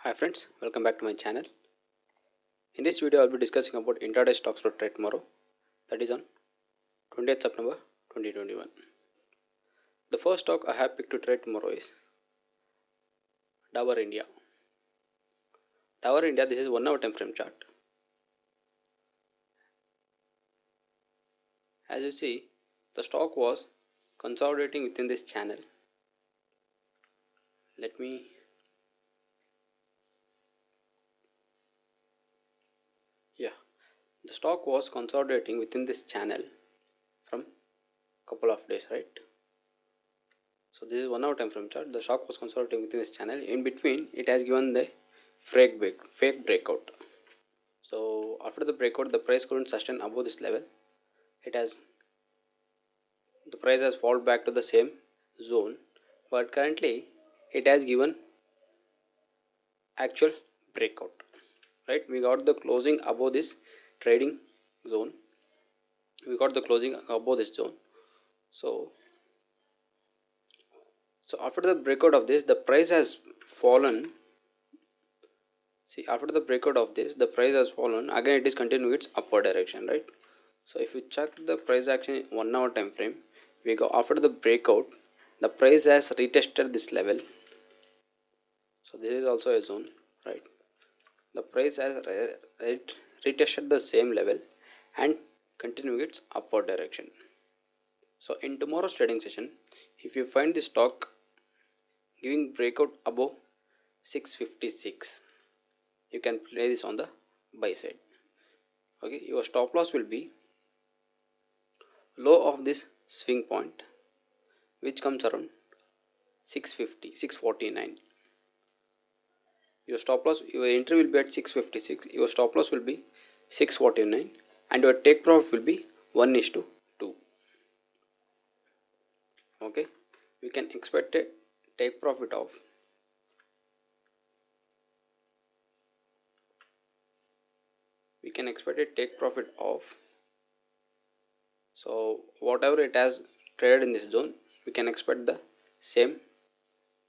Hi friends, welcome back to my channel. In this video, I will be discussing about intraday stocks to trade tomorrow, that is on 20th September 2021. The first stock I have picked to trade tomorrow is Dower India. Dower India, this is 1 hour time frame chart. As you see, the stock was consolidating within this channel. The stock was consolidating within this channel from couple of days, right? So this is 1 hour time frame chart. The stock was consolidating within this channel. In between, it has given the fake breakout. So after the breakout, the price couldn't sustain above this level. The price has fallen back to the same zone, but currently it has given actual breakout. Right? We got the closing above this trading zone. We got the closing above this zone. So after the breakout of this, the price has fallen. See, after the breakout of this, the price has fallen. Again, it is continuing its upward direction, right? So if you check the price action in 1 hour time frame, we go after the breakout, the price has retested this level. So this is also a zone, right? The price has retested the same level and continue its upward direction. So in tomorrow's trading session, if you find the stock giving breakout above 656, you can play this on the buy side. Okay, your stop loss will be low of this swing point, which comes around 649. Your entry will be at 656, your stop loss will be 649, and your take profit will be 1:2. Okay, we can expect a take profit of so whatever it has traded in this zone, we can expect the same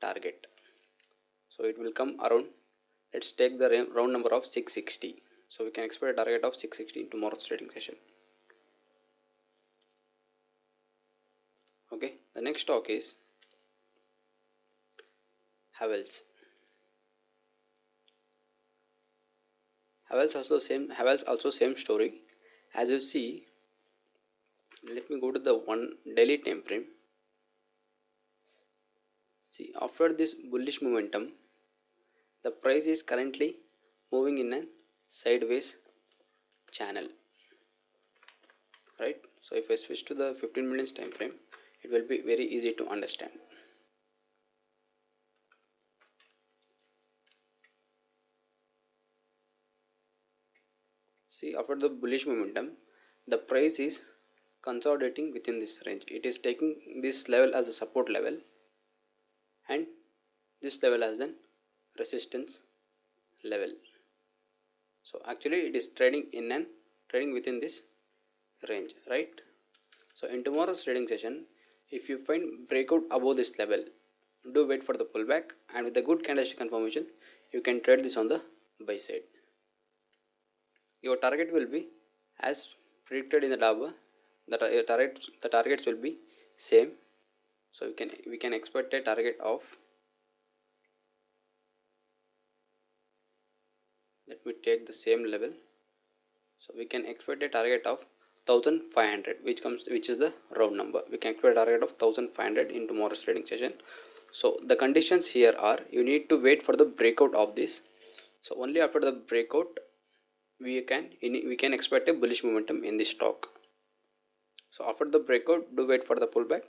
target. So it will come around, let's take the round number of 660. So we can expect a target of 660 in tomorrow's trading session. Okay, the next stock is Havells. Havells also same story. As you see, let me go to the one daily time frame. See, after this bullish momentum, the price is currently moving in a sideways channel, right? So if I switch to the 15 minutes time frame, it will be very easy to understand. See, after the bullish momentum, the price is consolidating within this range. It is taking this level as a support level and this level as an resistance level. So actually it is trading within this range, right? So in tomorrow's trading session, if you find breakout above this level, do wait for the pullback, and with a good candlestick confirmation, you can trade this on the buy side. Your target will be as predicted in the DABA. The targets will be same. So we can expect a target of, let me take the same level. So we can expect a target of 1500, which is the round number. We can expect a target of 1500 in tomorrow's trading session. So the conditions here are, you need to wait for the breakout of this. So only after the breakout we can expect a bullish momentum in this stock. So after the breakout, do wait for the pullback,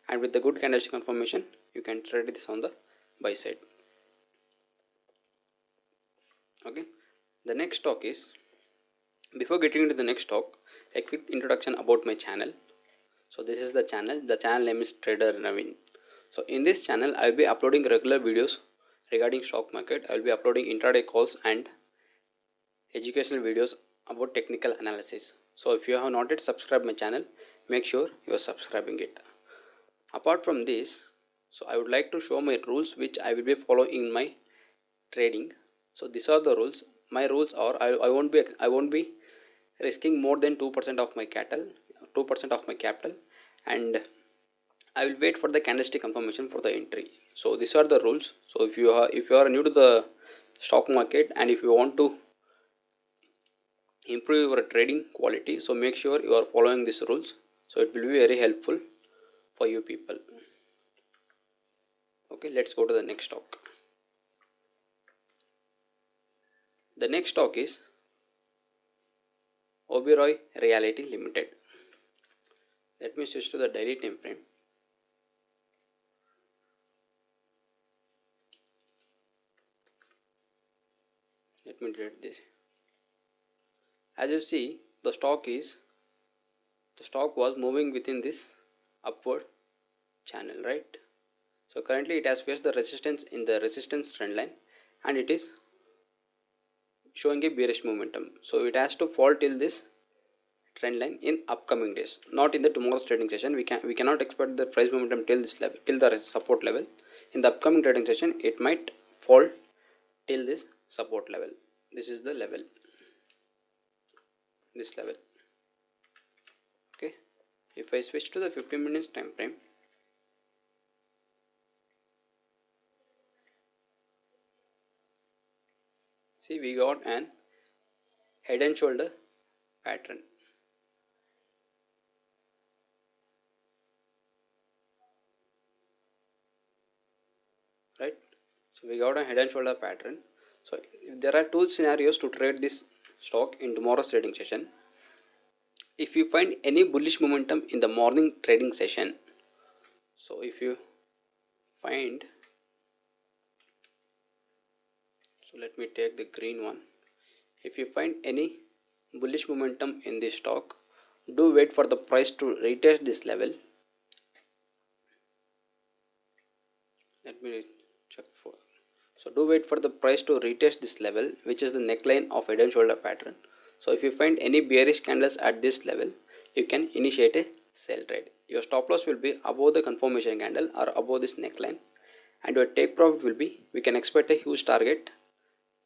and with the good candlestick confirmation, you can trade this on the buy side. Okay, the next stock is, before getting into the next stock, a quick introduction about my channel. So this is the channel. The channel name is Trader Naveen. So in this channel, I will be uploading regular videos regarding stock market. I will be uploading intraday calls and educational videos about technical analysis. So if you have not yet subscribed my channel, make sure you are subscribing it. Apart from this, so I would like to show my rules which I will be following in my trading. So these are the rules. My rules are I won't be risking more than 2% of my cattle 2% of my capital, and I will wait for the candlestick confirmation for the entry. So these are the rules. So if you are new to the stock market, and if you want to improve your trading quality, so make sure you are following these rules. So it will be very helpful for you people. Okay, let's go to the next stock. The next stock is Oberoi Realty Limited. Let me switch to the daily time frame. Let me delete this. As you see, the stock was moving within this upward channel, right? So currently it has faced the resistance in the resistance trend line, and it is showing a bearish momentum. So it has to fall till this trend line in upcoming days, not in the tomorrow's trading session. We cannot expect the price momentum till this level, till the support level. In the upcoming trading session, it might fall till this support level. This is the level, this level. Okay, if I switch to the 15 minutes time frame, see, we got an head and shoulder pattern, right? So we got a head and shoulder pattern. So if there are two scenarios to trade this stock in tomorrow's trading session. If you find any bullish momentum in the morning trading session, so if you find, so let me take the green one. If you find any bullish momentum in this stock, do wait for the price to retest this level. Let me check for. So do wait for the price to retest this level, which is the neckline of head and shoulder pattern. So if you find any bearish candles at this level, you can initiate a sell trade. Your stop loss will be above the confirmation candle or above this neckline, and your take profit will be, we can expect a huge target.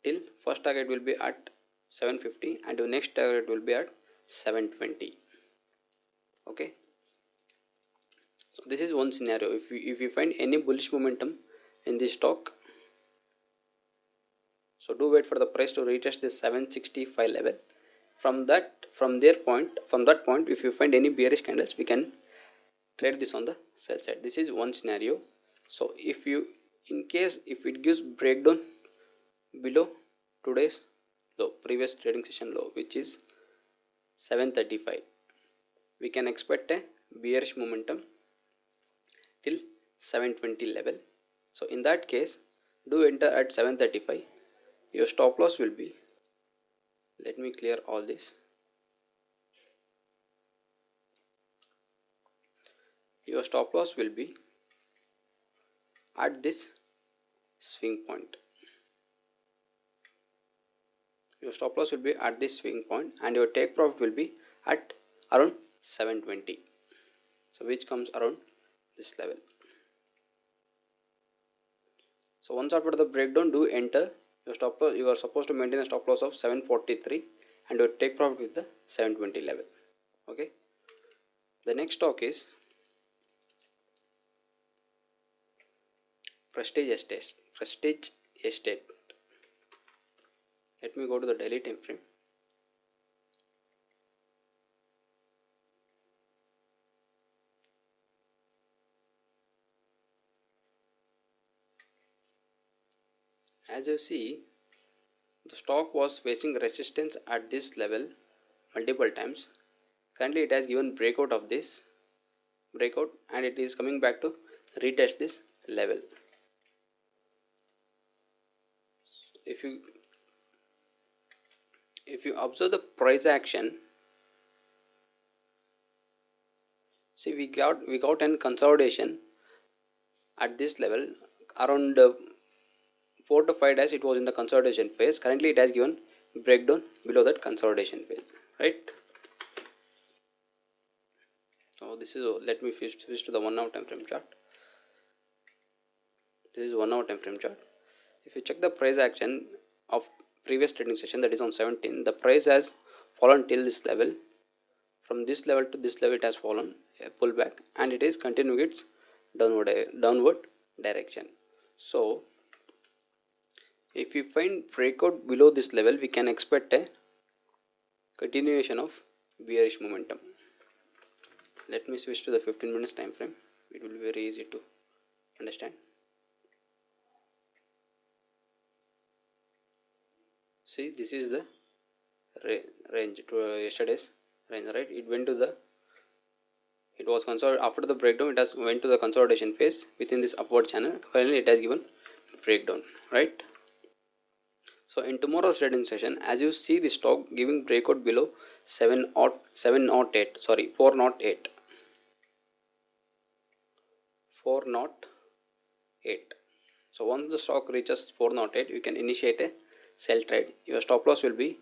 Till first target will be at 750, and your next target will be at 720. Okay, so this is one scenario. If you find any bullish momentum in this stock, so do wait for the price to retest this 765 level. From that point, if you find any bearish candles, we can trade this on the sell side. This is one scenario. So if you, in case if it gives breakdown below today's low, previous trading session low, which is 735, we can expect a bearish momentum till 720 level. So in that case, do enter at 735. Your stop loss will be, let me clear all this. Your stop loss will be at this swing point. Your stop loss will be at this swing point, and your take profit will be at around 720. So which comes around this level. So once after the breakdown, do enter your stop loss. You are supposed to maintain a stop loss of 743, and your take profit with the 720 level. Okay. The next stock is Prestige Estate. Prestige Estate. Let me go to the daily time frame. As you see, the stock was facing resistance at this level multiple times. Currently it has given breakout of this breakout, and it is coming back to retest this level. If you observe the price action, see, we got an consolidation at this level around 4 to 5 days. It was in the consolidation phase. Currently it has given breakdown below that consolidation phase, right? So this is, let me switch to the 1 hour time frame chart. This is 1 hour time frame chart. If you check the price action of previous trading session, that is on 17, the price has fallen till this level. From this level to this level it has fallen, a pullback, and it is continuing its downward direction. So if we find breakout below this level, we can expect a continuation of bearish momentum. Let me switch to the 15 minutes time frame. It will be very easy to understand. See, this is the range to yesterday's range, right? It went to the, it was after the breakdown, it has went to the consolidation phase within this upward channel. Finally it has given breakdown, right? So in tomorrow's trading session, as you see the stock giving breakout below 408. So once the stock reaches 408, you can initiate a sell trade. Your stop loss will be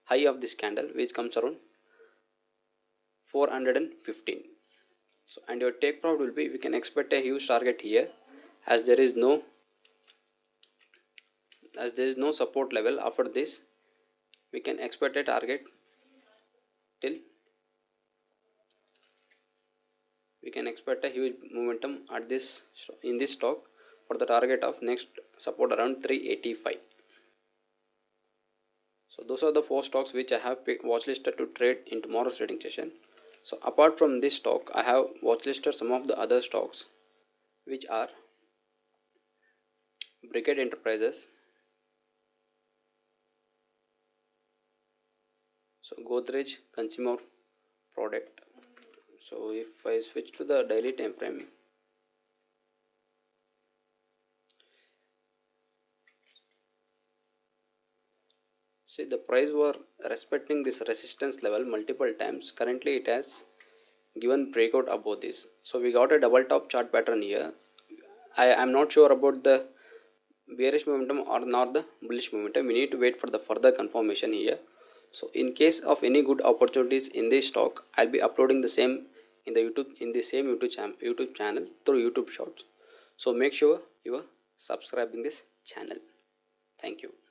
high of this candle, which comes around 415. So and your take profit will be, we can expect a huge target here, as there is no support level. After this we can expect a target till, we can expect a huge momentum at this in this stock for the target of next support around 385. So those are the 4 stocks which I have watchlisted to trade in tomorrow's trading session. So apart from this stock, I have watchlisted some of the other stocks, which are Brigade Enterprises, so Godrej Consumer Product. So if I switch to the daily time frame, see the price were respecting this resistance level multiple times. Currently it has given breakout above this. So we got a double top chart pattern here. I am not sure about the bearish momentum or not the bullish momentum. We need to wait for the further confirmation here. So in case of any good opportunities in this stock, I'll be uploading the same in the same YouTube channel through YouTube Shorts. So make sure you are subscribing this channel. Thank you.